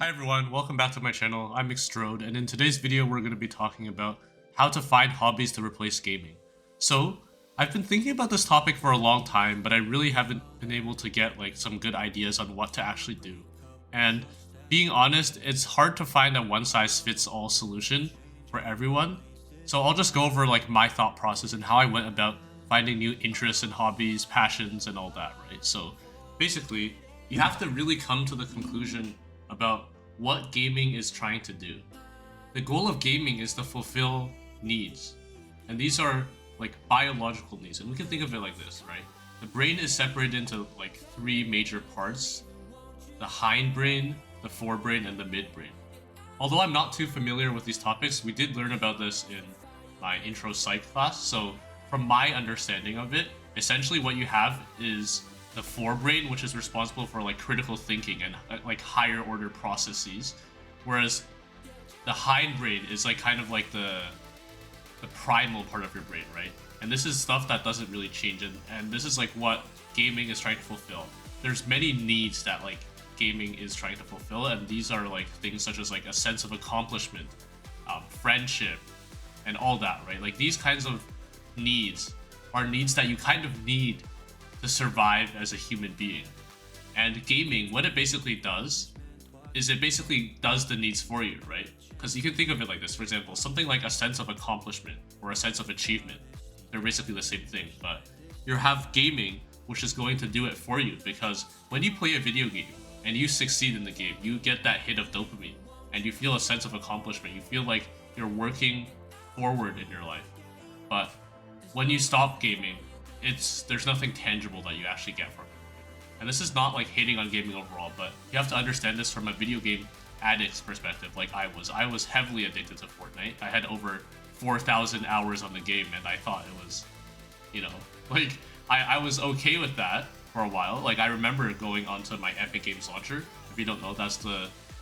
Hi everyone, welcome back to my channel. I'm Extrode, and in today's video we're going to be talking about how to find hobbies to replace gaming. So, I've been thinking about this topic for a long time, but I really haven't been able to get some good ideas on what to actually do. And being honest, it's hard to find a one-size-fits-all solution for everyone. So I'll just go over my thought process and how I went about finding new interests and hobbies, passions, and all that, right? So basically, you have to really come to the conclusion about what gaming is trying to do. The goal of gaming is to fulfill needs. And these are biological needs. And we can think of it like this, right? The brain is separated into three major parts: the hindbrain, the forebrain, and the midbrain. Although I'm not too familiar with these topics, we did learn about this in my intro psych class. So from my understanding of it, essentially what you have is the forebrain, which is responsible for critical thinking and higher order processes, whereas the hindbrain is the primal part of your brain, right? And this is stuff that doesn't really change, and this is what gaming is trying to fulfill. There's many needs that gaming is trying to fulfill, and these are things such as a sense of accomplishment, friendship, and all that, right? These kinds of needs are needs that you kind of need to survive as a human being. And gaming, what it basically does is it basically does the needs for you, right? Because you can think of it like this. For example, something like a sense of accomplishment or a sense of achievement. They're basically the same thing, but you have gaming, which is going to do it for you, because when you play a video game and you succeed in the game, you get that hit of dopamine and you feel a sense of accomplishment. You feel like you're working forward in your life. But when you stop gaming, there's nothing tangible that you actually get from it. And this is not hating on gaming overall, but you have to understand this from a video game addict's perspective. I was heavily addicted to Fortnite. I had over 4,000 hours on the game, and I thought it was, I was okay with that for a while. I remember going onto my Epic Games launcher. If you don't know, that's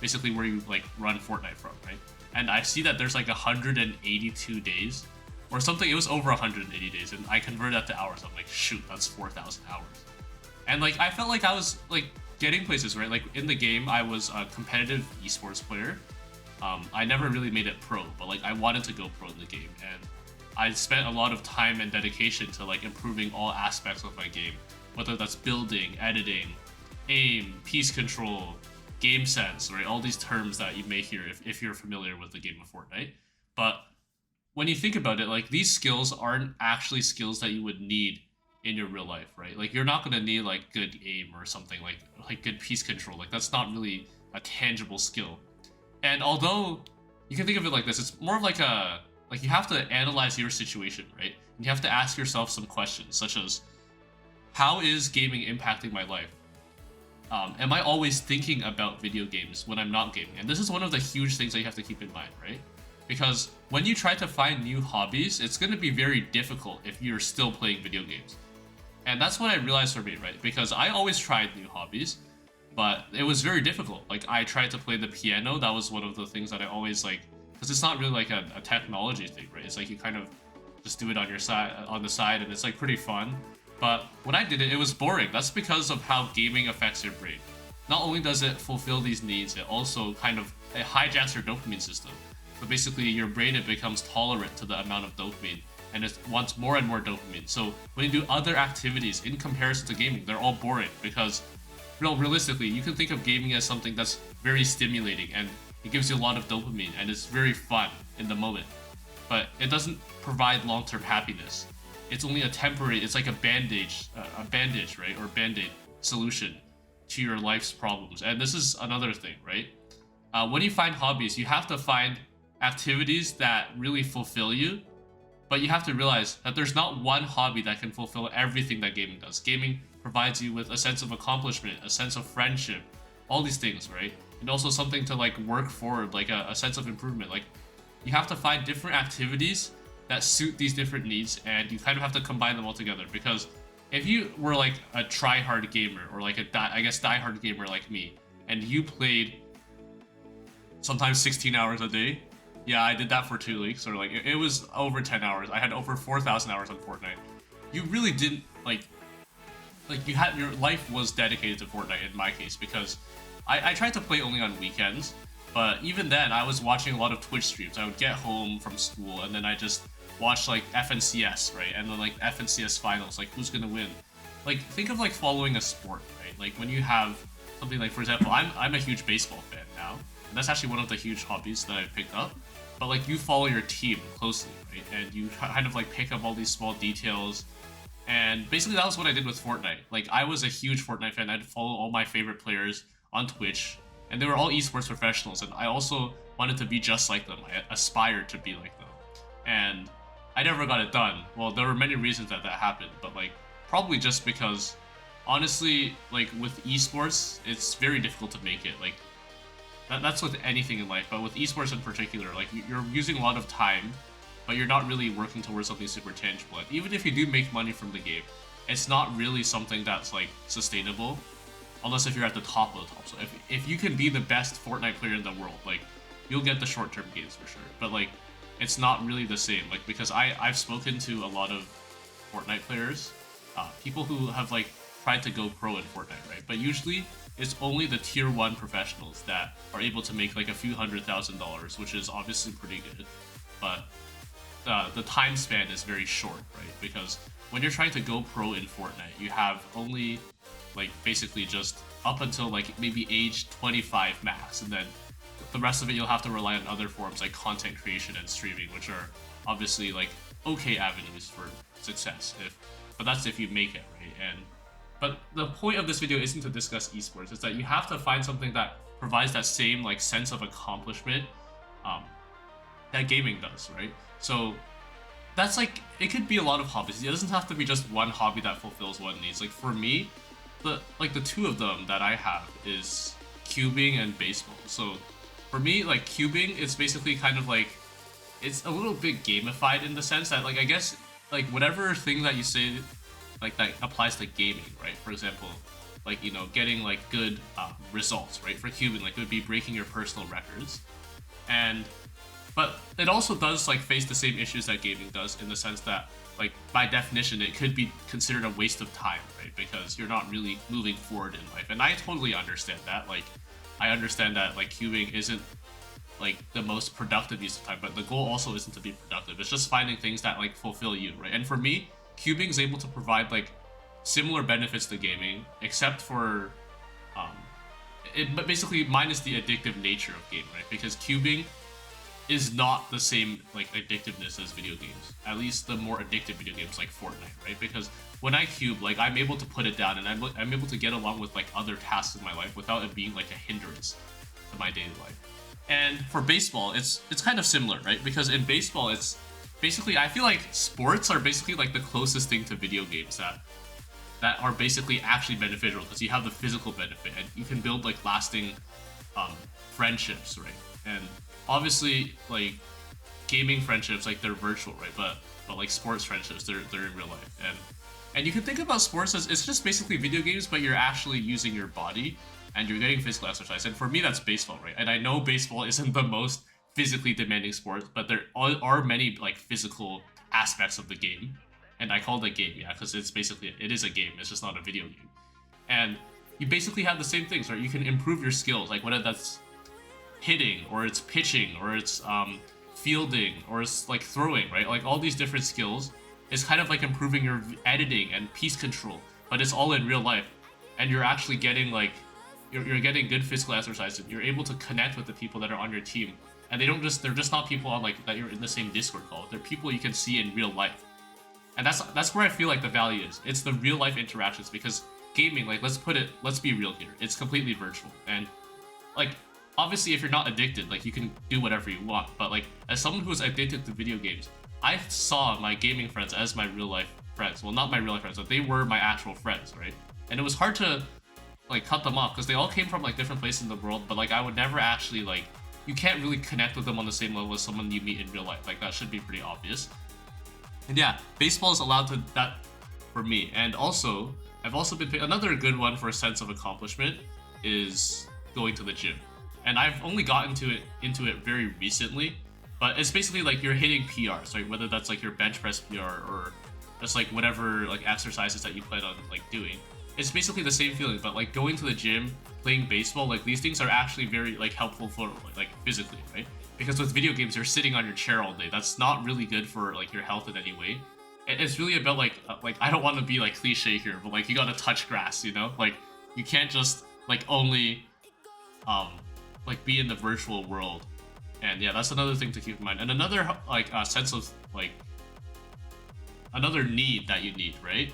basically where you run Fortnite from, right? And I see that there's 182 days or something. It was over 180 days, and I converted that to hours. I'm like, shoot, that's 4,000 hours. And I felt like I was getting places, right? In the game, I was a competitive esports player. I never really made it pro, but I wanted to go pro in the game, and I spent a lot of time and dedication to improving all aspects of my game, whether that's building, editing, aim, piece control, game sense, right? All these terms that you may hear if you're familiar with the game of Fortnite. But when you think about it, these skills aren't actually skills that you would need in your real life, right? You're not gonna need good aim or something, like good piece control. That's not really a tangible skill. And although you can think of it like this, it's more of you have to analyze your situation, right? And you have to ask yourself some questions, such as, how is gaming impacting my life? Am I always thinking about video games when I'm not gaming? And this is one of the huge things that you have to keep in mind, right? Because when you try to find new hobbies, it's going to be very difficult if you're still playing video games. And that's what I realized for me, right? Because I always tried new hobbies, but it was very difficult. I tried to play the piano. That was one of the things that I always because it's not really a technology thing, right? It's you kind of just do it on the side, and it's pretty fun. But when I did it, it was boring. That's because of how gaming affects your brain. Not only does it fulfill these needs, it also it hijacks your dopamine system. So basically, your brain, it becomes tolerant to the amount of dopamine, and it wants more and more dopamine. So when you do other activities in comparison to gaming, they're all boring, because realistically, you can think of gaming as something that's very stimulating, and it gives you a lot of dopamine, and it's very fun in the moment. But it doesn't provide long-term happiness. It's only a temporary, it's like a bandage, right? Or band-aid solution to your life's problems. And this is another thing, right? When you find hobbies, you have to find activities that really fulfill you, but you have to realize that there's not one hobby that can fulfill everything that gaming does. Gaming provides you with a sense of accomplishment, a sense of friendship, all these things, right? And also something to work forward, a sense of improvement. You have to find different activities that suit these different needs, and you kind of have to combine them all together. Because if you were a try-hard gamer, or die-hard gamer like me, and you played sometimes 16 hours a day. Yeah, I did that for 2 weeks, or it was over 10 hours. I had over 4,000 hours on Fortnite. You really didn't you had, your life was dedicated to Fortnite in my case, because I tried to play only on weekends, but even then, I was watching a lot of Twitch streams. I would get home from school, and then I just watch like FNCS, right? And then like FNCS finals, like who's gonna win? Like think of like following a sport, right? Like when you have something like, for example, I'm a huge baseball fan now, and that's actually one of the huge hobbies that I've picked up. But like you follow your team closely, right? And you kind of like pick up all these small details. And basically that was what I did with Fortnite. Like I was a huge Fortnite fan. I'd follow all my favorite players on Twitch, and they were all esports professionals, and I also wanted to be just like them. I aspired to be like them. And I never got it done. Well, there were many reasons that happened, but like probably just because honestly, like with esports, it's very difficult to make it. Like that's with anything in life, but with esports in particular, like you're using a lot of time, but you're not really working towards something super tangible. And even if you do make money from the game, it's not really something that's like sustainable, unless if you're at the top of the top. So if you can be the best Fortnite player in the world, like you'll get the short-term gains for sure. But like it's not really the same. Like because I've spoken to a lot of Fortnite players, people who have like tried to go pro in Fortnite, right? But usually it's only the tier 1 professionals that are able to make like a few $100,000, which is obviously pretty good. But the time span is very short, right? Because when you're trying to go pro in Fortnite, you have only like basically just up until like maybe age 25 max, and then the rest of it you'll have to rely on other forms like content creation and streaming, which are obviously like okay avenues for success, but that's if you make it, right? But the point of this video isn't to discuss esports. It's that you have to find something that provides that same like sense of accomplishment that gaming does, right? So that's like, it could be a lot of hobbies. It doesn't have to be just one hobby that fulfills one needs. Like for me, the two of them that I have is cubing and baseball. So for me, like cubing, it's basically kind of like, it's a little bit gamified in the sense that like, I guess like whatever thing that you say like that applies to gaming, right? For example, like, you know, getting like good results, right? For cubing, like it would be breaking your personal records. But it also does like face the same issues that gaming does, in the sense that like by definition it could be considered a waste of time, right? Because you're not really moving forward in life. And I totally understand that. Like I understand that like cubing isn't like the most productive use of time, but the goal also isn't to be productive. It's just finding things that like fulfill you, right? And for me, cubing is able to provide like similar benefits to gaming, except for but basically minus the addictive nature of gaming, right? Because cubing is not the same like addictiveness as video games, at least the more addictive video games like Fortnite, right? Because when I cube, like I'm able to put it down, and I'm able to get along with like other tasks in my life without it being like a hindrance to my daily life. And for baseball, it's kind of similar, right? Because in baseball, it's basically, I feel like sports are basically like the closest thing to video games that are basically actually beneficial, because you have the physical benefit and you can build like lasting friendships, right? And obviously like gaming friendships, like they're virtual, right? But like sports friendships, they're in real life. And you can think about sports as it's just basically video games, but you're actually using your body and you're getting physical exercise. And for me, that's baseball, right? And I know baseball isn't the most physically demanding sport, but there are many like physical aspects of the game. And I call it a game, yeah, because it's basically, it is a game, it's just not a video game. And you basically have the same things, right? You can improve your skills, like whether that's hitting, or it's pitching, or it's fielding, or it's like throwing, right? Like all these different skills is kind of like improving your editing and piece control, but it's all in real life. And you're actually getting like, you're getting good physical exercise, and you're able to connect with the people that are on your team. And they're just not people on like that you're in the same Discord call. They're people you can see in real life. And that's where I feel like the value is. It's the real life interactions, because gaming, like let's be real here, it's completely virtual. And like obviously if you're not addicted, like you can do whatever you want. But like as someone who is addicted to video games, I saw my gaming friends as my real life friends. Well, not my real life friends, but they were my actual friends, right? And it was hard to like cut them off, because they all came from like different places in the world, but like I would never actually like, you can't really connect with them on the same level as someone you meet in real life. Like that should be pretty obvious. And yeah, baseball is allowed to that for me. And also, I've also been another good one for a sense of accomplishment is going to the gym. And I've only gotten into it very recently, but it's basically like you're hitting PRs, right? Whether that's like your bench press PR or just like whatever like exercises that you plan on like doing. It's basically the same feeling, but like going to the gym playing baseball, like these things are actually very like helpful for like physically, right? Because with video games, you're sitting on your chair all day. That's not really good for like your health in any way. It's really about like I don't want to be like cliche here, but like you gotta touch grass, you know? Like you can't just like only um like be in the virtual world. And yeah, that's another thing to keep in mind. And another like sense of like another need that you need, right?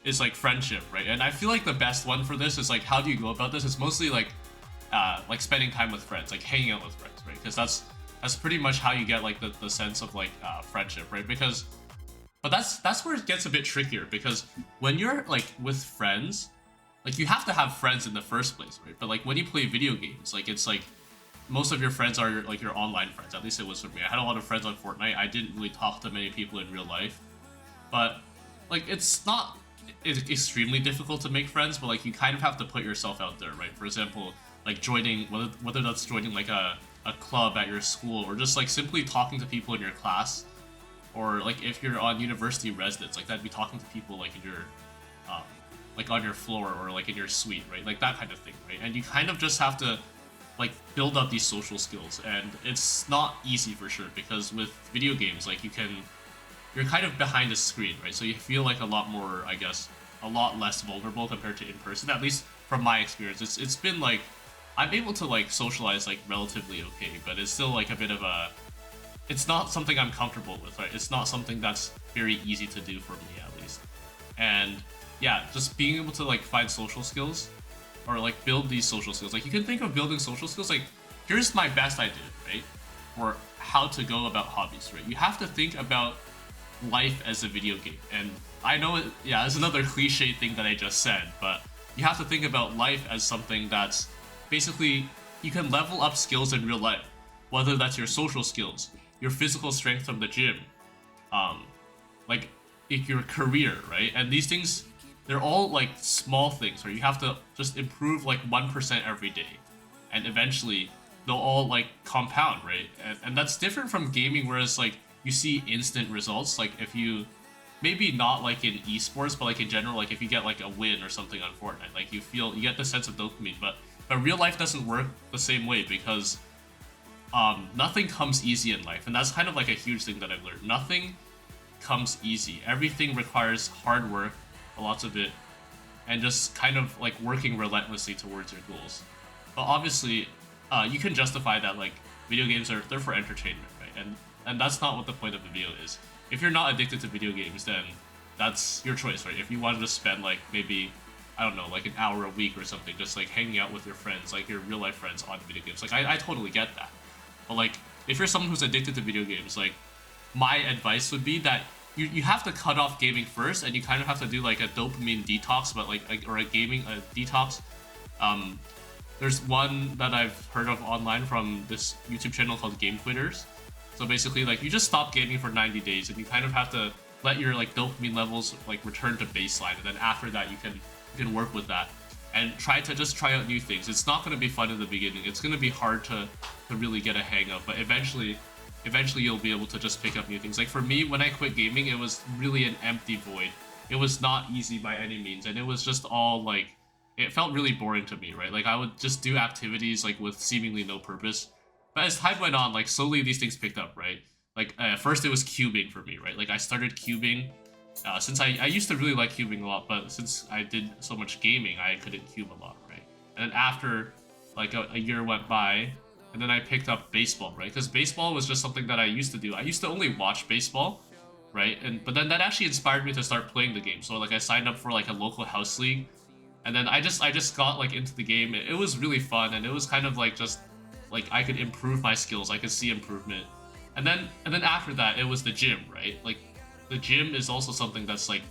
Is like friendship, right? And I feel like the best one for this is like how do you go about this? It's mostly like spending time with friends, like hanging out with friends, right? Because that's pretty much how you get like the sense of like friendship, right? Because but that's where it gets a bit trickier because when you're like with friends, like you have to have friends in the first place, right? But like when you play video games, like it's like most of your friends are like your online friends. At least it was for me. I had a lot of friends on Fortnite. I didn't really talk to many people in real life, but like it's not extremely difficult to make friends, but like you kind of have to put yourself out there, right? For example, like joining whether that's joining like a club at your school or just like simply talking to people in your class, or like if you're on university residence, like that'd be talking to people like in your like on your floor or like in your suite, right? Like that kind of thing, right? And you kind of just have to like build up these social skills, and it's not easy for sure because with video games, like you're kind of behind a screen, right? So you feel like a lot more, I guess, a lot less vulnerable compared to in person. At least from my experience, it's been like I'm able to like socialize like relatively okay, but it's still like a bit of a. It's not something I'm comfortable with, right? It's not something that's very easy to do for me at least. And yeah, just being able to like find social skills or like build these social skills. Like you can think of building social skills like here's my best idea, right? Or how to go about hobbies, right? You have to think about life as a video game. And I know it, yeah, it's another cliche thing that I just said, but you have to think about life as something that's basically you can level up skills in real life, whether that's your social skills, your physical strength from the gym, like your career, right? And these things, they're all like small things where you have to just improve like 1% every day, and eventually they'll all like compound, right? And that's different from gaming, whereas like you see instant results. Like if you maybe not like in esports, but like in general, like if you get like a win or something on Fortnite, like you get the sense of dopamine. But real life doesn't work the same way because nothing comes easy in life, and that's kind of like a huge thing that I've learned. Nothing comes easy. Everything requires hard work, lots of it, and just kind of like working relentlessly towards your goals. But obviously, you can justify that like video games they're for entertainment, right? And that's not what the point of the video is. If you're not addicted to video games, then that's your choice, right? If you wanted to spend like maybe I don't know, like an hour a week or something, just like hanging out with your friends, like your real life friends on video games, like I totally get that. But like if you're someone who's addicted to video games, like my advice would be that you have to cut off gaming first, and you kind of have to do like a dopamine detox, but like or a gaming detox. There's one that I've heard of online from this YouTube channel called Game Quitters. So basically, like you just stop gaming for 90 days, and you kind of have to let your like dopamine levels like return to baseline, and then after that you can work with that and try out new things. It's not going to be fun in the beginning. It's going to be hard to really get a hang of, but eventually you'll be able to just pick up new things. Like for me, when I quit gaming, it was really an empty void. It was not easy by any means, and it was just all like it felt really boring to me, right? Like I would just do activities like with seemingly no purpose. But as time went on, like slowly these things picked up, right? Like first it was cubing for me, right? Like I started cubing since I used to really like cubing a lot, but since I did so much gaming, I couldn't cube a lot, right? And then after like a year went by, and then I picked up baseball, right? Because baseball was just something that I used to do. I used to only watch baseball, right? But then that actually inspired me to start playing the game. So like I signed up for like a local house league, and then I just got like into the game. It was really fun, and it was kind of like just like I could improve my skills. I could see improvement. And then after that, it was the gym, right? Like the gym is also something that's like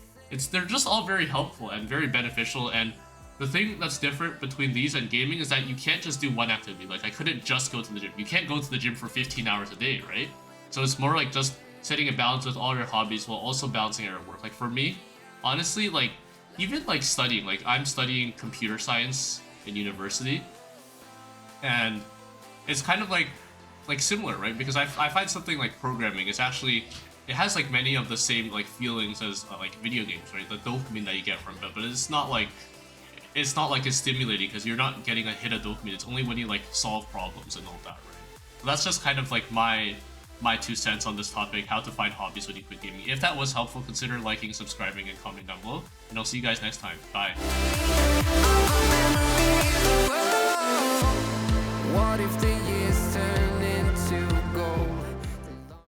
they're just all very helpful and very beneficial. And the thing that's different between these and gaming is that you can't just do one activity. Like I couldn't just go to the gym. You can't go to the gym for 15 hours a day, right? So it's more like just setting a balance with all your hobbies while also balancing your work. Like for me, honestly, like even like studying, like I'm studying computer science in university, and it's kind of like similar, right? Because I find something like programming is actually it has like many of the same like feelings as like video games, right? The dopamine that you get from it, but it's not like it's not like it's stimulating because you're not getting a hit of dopamine. It's only when you like solve problems and all that, right? So that's just kind of like my 2 cents on this topic, how to find hobbies when you quit gaming. If that was helpful, consider liking, subscribing, and commenting down below. And I'll see you guys next time. Bye.